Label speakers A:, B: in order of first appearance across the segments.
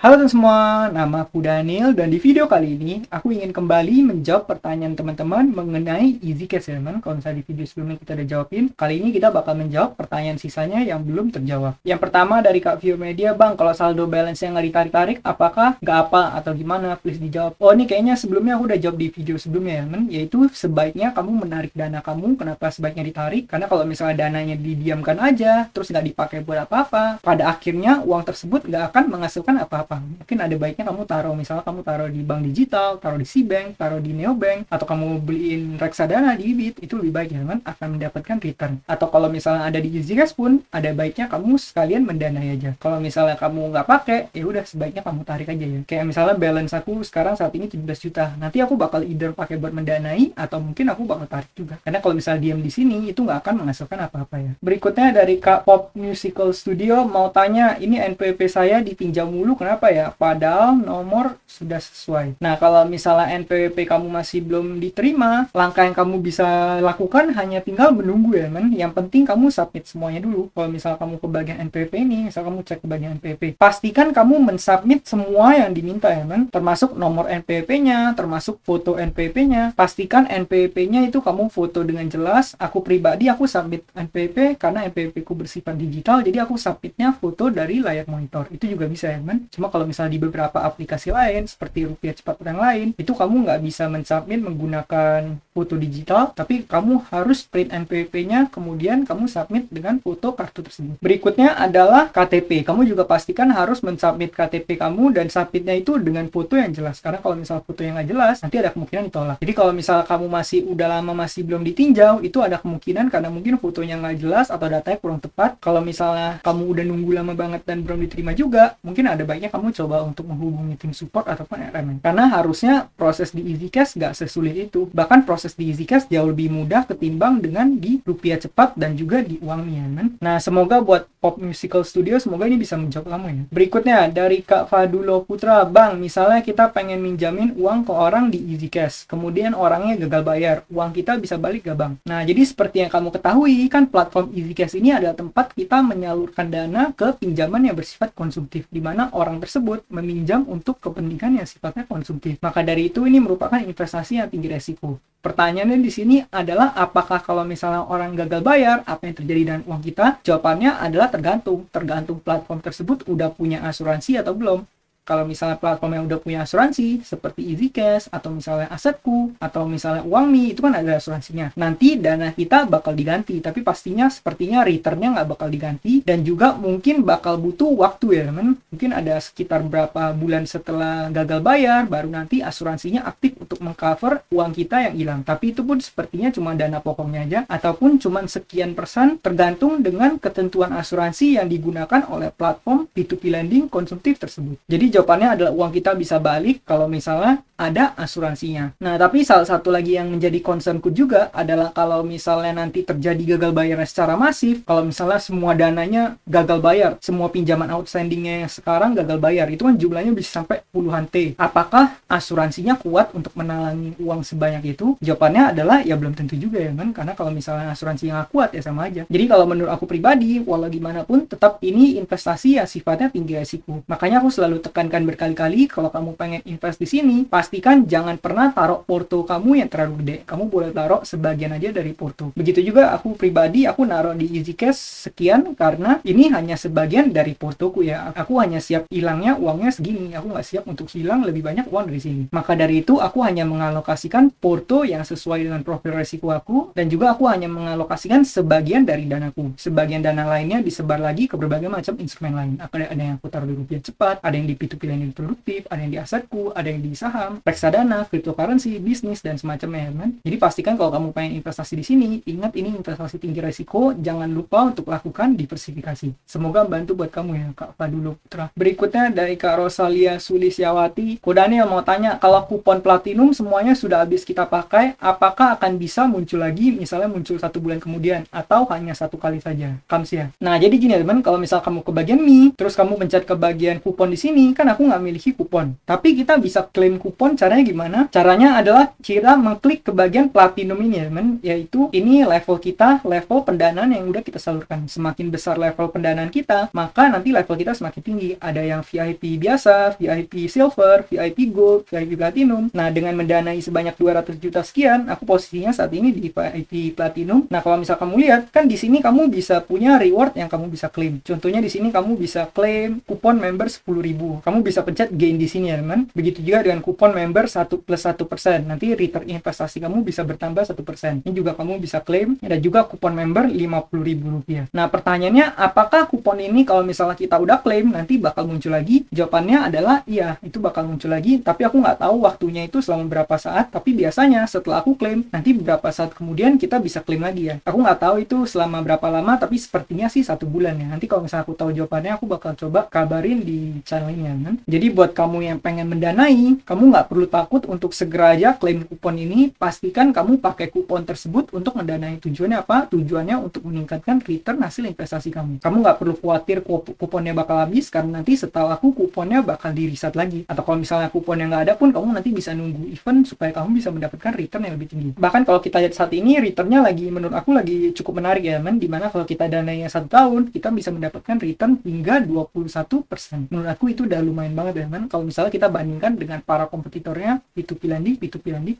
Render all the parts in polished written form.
A: Halo teman semua, nama aku Daniel dan di video kali ini aku ingin kembali menjawab pertanyaan teman-teman mengenai easy cash ya teman. Kalau misalnya di video sebelumnya kita udah jawabin, kali ini kita bakal menjawab pertanyaan sisanya yang belum terjawab. Yang pertama dari Kak View Media, Bang, kalau saldo balance yang nggak ditarik-tarik, apakah nggak apa atau gimana? Please dijawab. Oh, ini kayaknya sebelumnya aku udah jawab di video sebelumnya ya teman, yaitu sebaiknya kamu menarik dana kamu. Kenapa sebaiknya ditarik? Karena kalau misalnya dananya didiamkan aja, terus nggak dipakai buat apa-apa, pada akhirnya uang tersebut nggak akan menghasilkan apa-apa. Mungkin ada baiknya kamu taruh, misalnya kamu taruh di bank digital, taruh di Cbank, taruh di Neobank, atau kamu beliin reksadana di Bibit, itu lebih baik ya teman, akan mendapatkan return. Atau kalau misalnya ada di EasyCash pun, ada baiknya kamu sekalian mendanai aja. Kalau misalnya kamu nggak pakai, ya udah sebaiknya kamu tarik aja ya. Kayak misalnya balance aku sekarang saat ini 17 juta, nanti aku bakal either pakai buat mendanai, atau mungkin aku bakal tarik juga. Karena kalau misalnya diam di sini, itu nggak akan menghasilkan apa-apa ya. Berikutnya dari Kak Pop Musical Studio, mau tanya, ini NPWP saya dipinjam mulu, kenapa ya? Padahal nomor sudah sesuai. Nah, kalau misalnya NPWP kamu masih belum diterima, langkah yang kamu bisa lakukan hanya tinggal menunggu ya, men. Yang penting kamu submit semuanya dulu. Kalau misalnya kamu ke bagian NPWP ini, misal kamu cek ke bagian NPWP, pastikan kamu mensubmit semua yang diminta ya, men. Termasuk nomor NPWP-nya, termasuk foto NPWP-nya. Pastikan NPWP-nya itu kamu foto dengan jelas. Aku pribadi, aku submit NPWP karena NPWP ku bersifat digital, jadi aku submitnya foto dari layar monitor. Itu juga bisa ya, men. Cuma kalau misalnya di beberapa aplikasi lain seperti Rupiah Cepat yang lain, itu kamu nggak bisa mensubmit menggunakan foto digital, tapi kamu harus print NPWP-nya, kemudian kamu submit dengan foto kartu tersebut. Berikutnya adalah KTP. Kamu juga pastikan harus mensubmit KTP kamu dan submitnya itu dengan foto yang jelas, karena kalau misalnya foto yang nggak jelas, nanti ada kemungkinan ditolak. Jadi kalau misalnya kamu udah lama masih belum ditinjau, itu ada kemungkinan karena mungkin fotonya nggak jelas atau datanya kurang tepat. Kalau misalnya kamu udah nunggu lama banget dan belum diterima juga, mungkin ada baiknya kamu coba untuk menghubungi tim support ataupun RMN. Karena harusnya proses di EasyCash nggak sesulit itu. Bahkan proses di EasyCash jauh lebih mudah ketimbang dengan di Rupiah Cepat dan juga di Uang Mianan. Nah, semoga buat Pop Musical Studio, semoga ini bisa menjawab kamu ya. Berikutnya dari Kak Fadulo Putra, Bang, misalnya kita pengen minjamin uang ke orang di EasyCash, kemudian orangnya gagal bayar, uang kita bisa balik gak, Bang? Nah, jadi seperti yang kamu ketahui, kan platform EasyCash ini adalah tempat kita menyalurkan dana ke pinjaman yang bersifat konsumtif, di mana orang tersebut meminjam untuk kepentingan yang sifatnya konsumtif. Maka dari itu ini merupakan investasi yang tinggi resiko. Pertanyaannya di sini adalah apakah kalau misalnya orang gagal bayar, apa yang terjadi dengan uang kita? Jawabannya adalah tergantung platform tersebut udah punya asuransi atau belum. Kalau misalnya platform yang udah punya asuransi seperti EasyCash atau misalnya Asetku atau misalnya Uangmi, itu kan ada asuransinya. Nanti dana kita bakal diganti, tapi pastinya sepertinya returnnya nggak bakal diganti dan juga mungkin bakal butuh waktu ya teman. Mungkin ada sekitar berapa bulan setelah gagal bayar baru nanti asuransinya aktif untuk mengcover uang kita yang hilang. Tapi itu pun sepertinya cuma dana pokoknya aja ataupun cuma sekian persen tergantung dengan ketentuan asuransi yang digunakan oleh platform P2P lending konsumtif tersebut. Jadi jawabannya adalah uang kita bisa balik kalau misalnya ada asuransinya. Nah, tapi salah satu lagi yang menjadi concernku juga adalah kalau misalnya nanti terjadi gagal bayar secara masif, kalau misalnya semua dananya gagal bayar, semua pinjaman outstandingnya yang sekarang gagal bayar, itu kan jumlahnya bisa sampai puluhan T. Apakah asuransinya kuat untuk menalangi uang sebanyak itu? Jawabannya adalah ya belum tentu juga ya kan, karena kalau misalnya asuransinya nggak kuat ya sama aja. Jadi kalau menurut aku pribadi, walau gimana pun tetap ini investasi yang sifatnya tinggi resiko. Makanya aku selalu tekankan berkali-kali kalau kamu pengen invest di sini, pastikan jangan pernah taruh porto kamu yang terlalu gede. Kamu boleh taruh sebagian aja dari porto. Begitu juga aku pribadi, aku naruh di EasyCash sekian karena ini hanya sebagian dari portoku ya. Aku hanya siap hilangnya uangnya segini. Aku nggak siap untuk hilang lebih banyak uang dari sini. Maka dari itu aku hanya mengalokasikan porto yang sesuai dengan profil resiko aku dan juga aku hanya mengalokasikan sebagian dari danaku. Sebagian dana lainnya disebar lagi ke berbagai macam instrumen lain. Ada yang aku taruh di Rupiah Cepat, ada yang di P2P lending produktif, ada yang di Asetku, ada yang di saham, reksadana, cryptocurrency, bisnis, dan semacamnya ya, man. Jadi pastikan kalau kamu pengen investasi di sini, ingat ini investasi tinggi resiko, jangan lupa untuk lakukan diversifikasi. Semoga membantu buat kamu ya, Kak Fadulo Putra. Berikutnya dari Kak Rosalia Sulisyawati, Ko Daniel mau tanya, kalau kupon platinum platinum semuanya sudah habis kita pakai, apakah akan bisa muncul lagi, misalnya muncul 1 bulan kemudian, atau hanya 1 kali saja, Kamsia. Nah, jadi gini teman, kalau misal kamu ke bagian Mi, terus kamu pencet ke bagian kupon di sini, kan aku nggak miliki kupon. Tapi kita bisa klaim kupon, caranya gimana? Caranya adalah kita mengklik ke bagian platinum ini ya teman, yaitu ini level kita, level pendanaan yang udah kita salurkan. Semakin besar level pendanaan kita, maka nanti level kita semakin tinggi. Ada yang VIP biasa, VIP silver, VIP gold, VIP platinum. Nah, dengan mendanai sebanyak 200 juta sekian, aku posisinya saat ini di VIP platinum. Nah, kalau misal kamu lihat, kan di sini kamu bisa punya reward yang kamu bisa klaim. Contohnya di sini kamu bisa klaim kupon member 10.000. Kamu bisa pencet gain di sini ya, teman. Begitu juga dengan kupon member 1+1%. Nanti return investasi kamu bisa bertambah 1%. Ini juga kamu bisa klaim. Ada juga kupon member Rp50.000. Nah, pertanyaannya, apakah kupon ini kalau misalnya kita udah klaim, nanti bakal muncul lagi? Jawabannya adalah iya, itu bakal muncul lagi. Tapi aku nggak tahu waktunya itu selama berapa saat. Tapi biasanya setelah aku klaim, nanti beberapa saat kemudian kita bisa klaim lagi ya. Aku nggak tahu itu selama berapa lama, tapi sepertinya sih 1 bulan ya. Nanti kalau misalnya aku tahu jawabannya, aku bakal coba kabarin di channel ini ya, kan? Jadi buat kamu yang pengen mendanai, kamu nggak perlu takut untuk segera aja klaim kupon ini. Pastikan kamu pakai kupon tersebut untuk mendanai. Tujuannya apa? Tujuannya untuk meningkatkan return hasil investasi kamu. Kamu nggak perlu khawatir kuponnya bakal habis, karena nanti setelah aku kuponnya bakal di reset lagi. Atau kalau misalnya kuponnya nggak ada pun, kamu nanti bisa nunggu event supaya kamu bisa mendapatkan return yang lebih tinggi. Bahkan kalau kita lihat saat ini, returnnya menurut aku lagi cukup menarik ya, teman. Dimana kalau kita danainya 1 tahun, kita bisa mendapatkan return hingga 21%. Menurut aku itu udah lumayan banget ya, teman. Kalau misalnya kita bandingkan dengan para kompetitornya, P2P lending,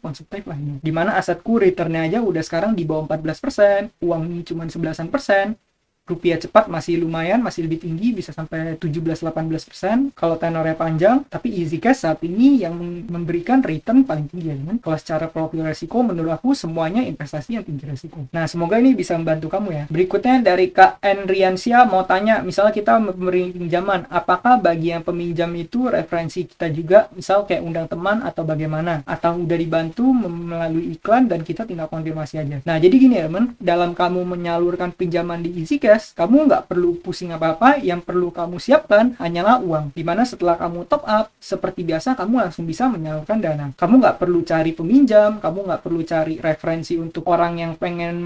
A: Konseptif lainnya. Dimana asetku returnnya aja udah sekarang di bawah 14%, uangnya cuma 11%, rupiah cepat masih lumayan, masih lebih tinggi, bisa sampai 17-18% kalau tenornya panjang. Tapi EasyCash saat ini yang memberikan return paling tinggi ya, kan? Kalau secara profil resiko, menurut aku semuanya investasi yang tinggi resiko. Nah, semoga ini bisa membantu kamu ya. Berikutnya dari Kak Enriansia mau tanya, misalnya kita memberi pinjaman, apakah bagi yang peminjam itu referensi kita juga, misal kayak undang teman atau bagaimana? Atau udah dibantu melalui iklan dan kita tinggal konfirmasi aja. Nah, jadi gini ya teman, dalam kamu menyalurkan pinjaman di EasyCash, kamu nggak perlu pusing apa-apa. Yang perlu kamu siapkan hanyalah uang. Dimana setelah kamu top up, seperti biasa kamu langsung bisa menyalurkan dana. Kamu nggak perlu cari peminjam, kamu nggak perlu cari referensi untuk orang yang pengen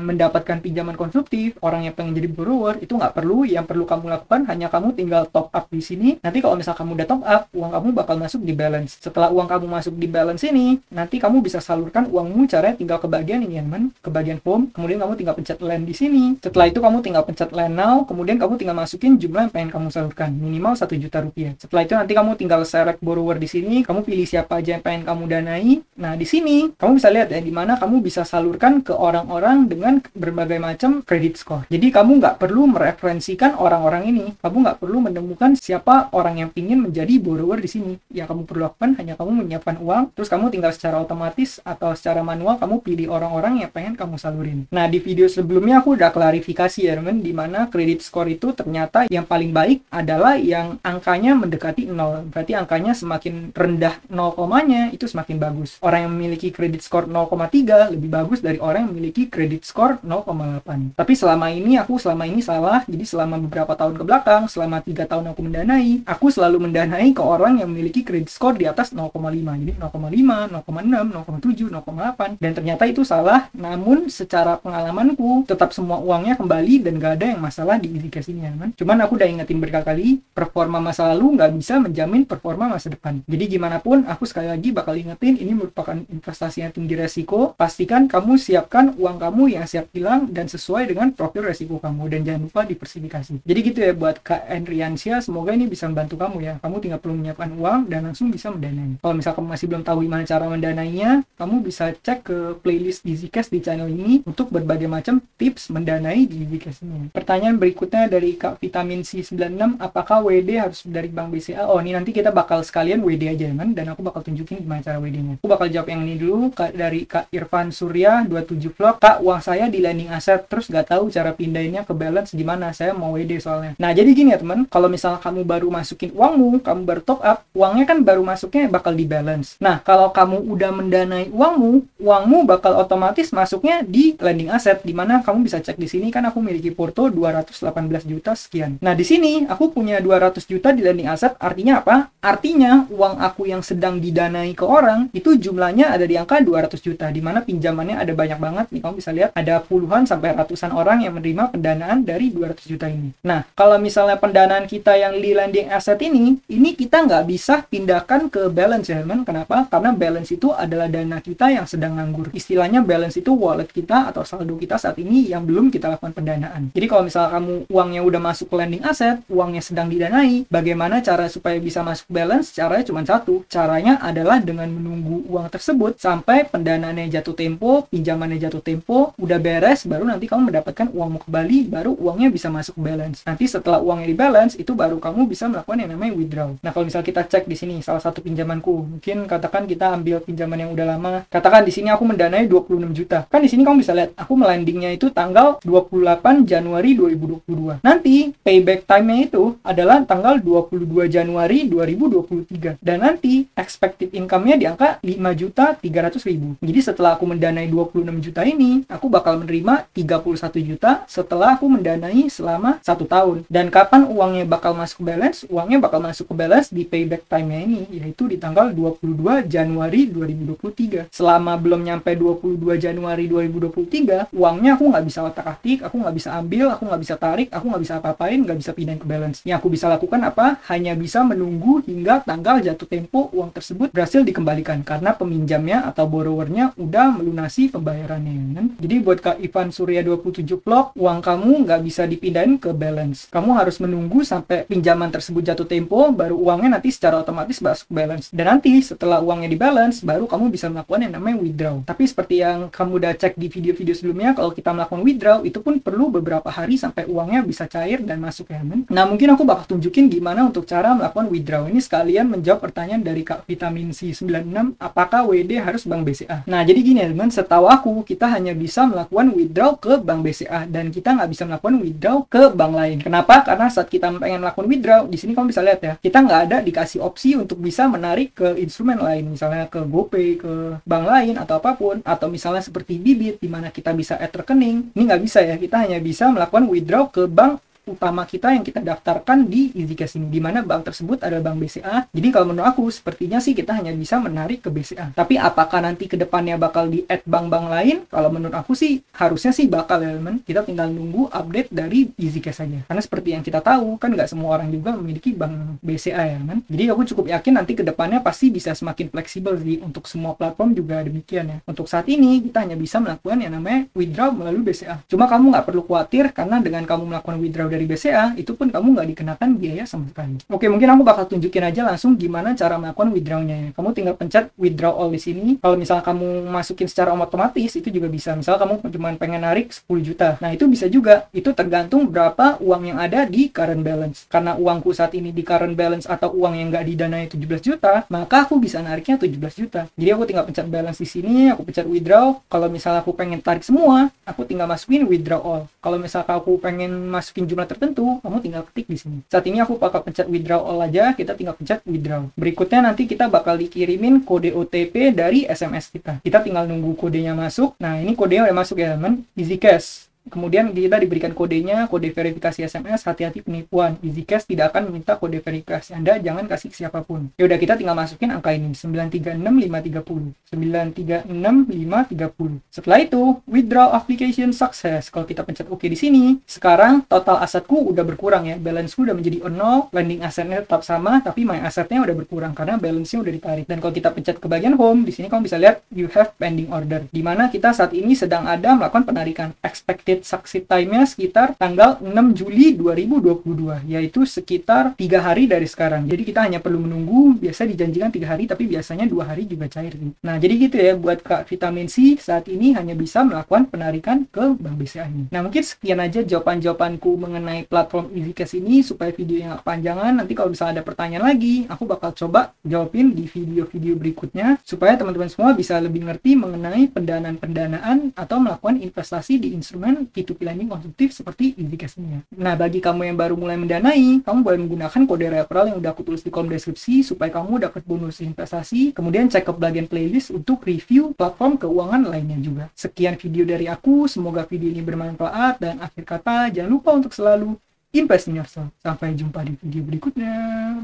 A: mendapatkan pinjaman konsumtif, orang yang pengen jadi borrower, itu nggak perlu. Yang perlu kamu lakukan hanya kamu tinggal top up di sini. Nanti kalau misal kamu udah top up, uang kamu bakal masuk di balance. Setelah uang kamu masuk di balance ini, nanti kamu bisa salurkan uangmu. Caranya tinggal ke bagian ini ya, teman, ke bagian home, kemudian kamu tinggal pencet lend di sini. Setelah itu kamu tinggal pencet lend now, kemudian kamu tinggal masukin jumlah yang pengen kamu salurkan, minimal 1 juta rupiah. Setelah itu nanti kamu tinggal select borrower di sini, kamu pilih siapa aja yang pengen kamu danai. Nah, di sini kamu bisa lihat ya, di mana kamu bisa salurkan ke orang-orang dengan berbagai macam credit score. Jadi kamu nggak perlu mereferensikan orang-orang ini, kamu nggak perlu menemukan siapa orang yang ingin menjadi borrower di sini. Yang kamu perlu lakukan hanya kamu menyiapkan uang, terus kamu tinggal secara otomatis atau secara manual kamu pilih orang-orang yang pengen kamu salurin. Nah, di video sebelumnya aku udah klarifikasi ya teman, di mana credit score itu ternyata yang paling baik adalah yang angkanya mendekati 0. Berarti angkanya semakin rendah 0, itu semakin bagus. Orang yang memiliki credit score 0,3 lebih bagus dari orang yang memiliki credit score 0,8. Tapi selama ini salah. Jadi selama beberapa tahun ke belakang, selama 3 tahun aku mendanai, aku selalu mendanai ke orang yang memiliki credit score di atas 0,5. Jadi 0,5, 0,6, 0,7, 0,8. Dan ternyata itu salah. Namun secara pengalamanku, tetap semua uangnya kembali dan gak ada yang masalah di EasyCash ini ya, kan? Cuman aku udah ingetin berkali-kali, performa masa lalu nggak bisa menjamin performa masa depan. Jadi gimana pun, aku sekali lagi bakal ingetin, ini merupakan investasi yang tinggi resiko. Pastikan kamu siapkan uang kamu yang siap hilang dan sesuai dengan profil resiko kamu, dan jangan lupa diversifikasi. Jadi gitu ya buat Kak Enriansia, semoga ini bisa membantu kamu ya. Kamu tinggal perlu menyiapkan uang dan langsung bisa mendanai. Kalau misal kamu masih belum tahu gimana cara mendanainya, kamu bisa cek ke playlist EasyCash di channel ini untuk berbagai macam tips mendanai di EasyCash ini. Pertanyaan berikutnya dari Kak Vitamin C96, apakah WD harus dari Bank BCA? Oh, ini nanti kita bakal sekalian WD aja kan, dan aku bakal tunjukin gimana cara WD-nya. Aku bakal jawab yang ini dulu. Dari Kak Irfan Surya 27 vlog, Kak, uang saya di lending aset terus gak tahu cara pindahinnya ke balance gimana, saya mau WD soalnya. Nah, jadi gini ya teman, kalau misalnya kamu baru masukin uangmu, kamu baru top up, uangnya kan baru masuknya bakal di balance. Nah, kalau kamu udah mendanai uangmu bakal otomatis masuknya di lending aset, dimana kamu bisa cek di sini kan, aku memiliki porto 218 juta sekian. Nah, di sini aku punya 200 juta di lending asset, artinya apa? Artinya uang aku yang sedang didanai ke orang itu jumlahnya ada di angka 200 juta, di mana pinjamannya ada banyak banget. Nih kamu bisa lihat ada puluhan sampai ratusan orang yang menerima pendanaan dari 200 juta ini. Nah, kalau misalnya pendanaan kita yang di lending asset ini kita nggak bisa pindahkan ke balance ya teman. Kenapa? Karena balance itu adalah dana kita yang sedang nganggur. Istilahnya balance itu wallet kita atau saldo kita saat ini yang belum kita lakukan pendanaan. Jadi kalau misalnya kamu uangnya udah masuk ke lending asset, uangnya sedang didanai, bagaimana cara supaya bisa masuk balance? Caranya cuma satu. Caranya adalah dengan menunggu uang tersebut sampai pendanaannya jatuh tempo, pinjamannya jatuh tempo, udah beres, baru nanti kamu mendapatkan uangmu kembali, baru uangnya bisa masuk ke balance. Nanti setelah uangnya di balance, itu baru kamu bisa melakukan yang namanya withdraw. Nah, kalau misalnya kita cek di sini salah satu pinjamanku, mungkin katakan kita ambil pinjaman yang udah lama. Katakan di sini aku mendanai 26 juta. Kan di sini kamu bisa lihat aku melendingnya itu tanggal 28 Januari 2022. Nanti payback time-nya itu adalah tanggal 22 Januari 2023. Dan nanti expected income-nya di angka 5.300.000. Jadi setelah aku mendanai 26 juta ini, aku bakal menerima 31 juta setelah aku mendanai selama 1 tahun. Dan kapan uangnya bakal masuk ke balance? Uangnya bakal masuk ke balance di payback time-nya ini, yaitu di tanggal 22 Januari 2023. Selama belum nyampe 22 Januari 2023, uangnya aku nggak bisa otak-atik, aku nggak bisa ambil, aku nggak bisa tarik, aku nggak bisa apa-apain, nggak bisa pindahin ke balance. Yang aku bisa lakukan apa? Hanya bisa menunggu hingga tanggal jatuh tempo uang tersebut berhasil dikembalikan karena peminjamnya atau borrowernya udah melunasi pembayarannya kan? Jadi buat Kak Ivan Surya 27 Vlog, uang kamu nggak bisa dipindahin ke balance. Kamu harus menunggu sampai pinjaman tersebut jatuh tempo, baru uangnya nanti secara otomatis masuk ke balance. Dan nanti setelah uangnya di balance, baru kamu bisa melakukan yang namanya withdraw. Tapi seperti yang kamu udah cek di video-video sebelumnya, kalau kita melakukan withdraw itu pun perlu beberapa hari sampai uangnya bisa cair dan masuk ya kan? Nah, mungkin aku bakal tunjukin gimana untuk cara melakukan withdraw ini sekalian menjawab pertanyaan dari Kak Vitamin C96, apakah WD harus Bank BCA? Nah, jadi gini ya teman, setahu aku kita hanya bisa melakukan withdraw ke Bank BCA dan kita nggak bisa melakukan withdraw ke bank lain. Kenapa? Karena saat kita pengen melakukan withdraw, di sini kamu bisa lihat ya, kita nggak ada dikasih opsi untuk bisa menarik ke instrumen lain, misalnya ke GoPay, ke bank lain atau apapun, atau misalnya seperti Bibit, di mana kita bisa add rekening. Ini nggak bisa ya, kita hanya bisa melakukan withdraw ke bank utama kita yang kita daftarkan di EasyCash ini, di mana bank tersebut adalah Bank BCA. Jadi kalau menurut aku sepertinya sih kita hanya bisa menarik ke BCA. Tapi apakah nanti ke depannya bakal di-add bank-bank lain? Kalau menurut aku sih harusnya sih bakal ya teman. Kita tinggal nunggu update dari EasyCash saja. Karena seperti yang kita tahu kan nggak semua orang juga memiliki bank BCA ya kan. Jadi aku cukup yakin nanti ke depannya pasti bisa semakin fleksibel sih, untuk semua platform juga demikian ya. Untuk saat ini kita hanya bisa melakukan yang namanya withdraw melalui BCA. Cuma kamu nggak perlu khawatir karena dengan kamu melakukan withdraw dari BCA, itu pun kamu nggak dikenakan biaya sama sekali. Oke, mungkin aku bakal tunjukin aja langsung gimana cara melakukan withdrawnya. Kamu tinggal pencet withdraw all di sini. Kalau misalnya kamu masukin secara otomatis, itu juga bisa. Misal kamu cuma pengen narik 10 juta. Nah, itu bisa juga. Itu tergantung berapa uang yang ada di current balance. Karena uangku saat ini di current balance atau uang yang nggak didanai 17 juta, maka aku bisa nariknya 17 juta. Jadi aku tinggal pencet balance di sini, aku pencet withdraw. Kalau misalnya aku pengen tarik semua, aku tinggal masukin withdraw all. Kalau misalnya aku pengen masukin jumlah tertentu, kamu tinggal ketik di sini. Saat ini aku bakal pencet withdraw all aja, kita tinggal pencet withdraw. Berikutnya nanti kita bakal dikirimin kode OTP dari SMS kita. Kita tinggal nunggu kodenya masuk. Nah, ini kodenya udah masuk ya, teman. EasyCash. Kemudian kita diberikan kodenya, kode verifikasi SMS, hati-hati penipuan. EasyCash tidak akan meminta kode verifikasi Anda, jangan kasih ke siapapun. Ya udah, kita tinggal masukin angka ini, 936530. 936530. Setelah itu, withdraw application success. Kalau kita pencet OK di sini, sekarang total asetku udah berkurang ya. Balanceku udah menjadi 0, lending asetnya tetap sama, tapi my asetnya udah berkurang karena balance-nya udah ditarik. Dan kalau kita pencet ke bagian home, di sini kamu bisa lihat you have pending order, di mana kita saat ini sedang ada melakukan penarikan. Expected success time-nya sekitar tanggal 6 Juli 2022, yaitu sekitar 3 hari dari sekarang. Jadi kita hanya perlu menunggu, biasa dijanjikan 3 hari, tapi biasanya 2 hari juga cair. Nah, jadi gitu ya, buat Kak Vitamin C saat ini hanya bisa melakukan penarikan ke Bank BCA ini. Nah, mungkin sekian aja jawaban-jawabanku mengenai platform EasyCash ini, supaya videonya nggak kepanjangan. Nanti kalau misalnya ada pertanyaan lagi, aku bakal coba jawabin di video-video berikutnya, supaya teman-teman semua bisa lebih ngerti mengenai pendanaan-pendanaan atau melakukan investasi di instrumen dengan P2P lending konstruktif seperti EasyCashMe. Nah, bagi kamu yang baru mulai mendanai, kamu boleh menggunakan kode referral yang udah aku tulis di kolom deskripsi supaya kamu dapat bonus investasi. Kemudian cek ke bagian playlist untuk review platform keuangan lainnya juga. Sekian video dari aku, semoga video ini bermanfaat, dan akhir kata jangan lupa untuk selalu invest in yourself. Sampai jumpa di video berikutnya.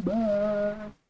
A: Bye.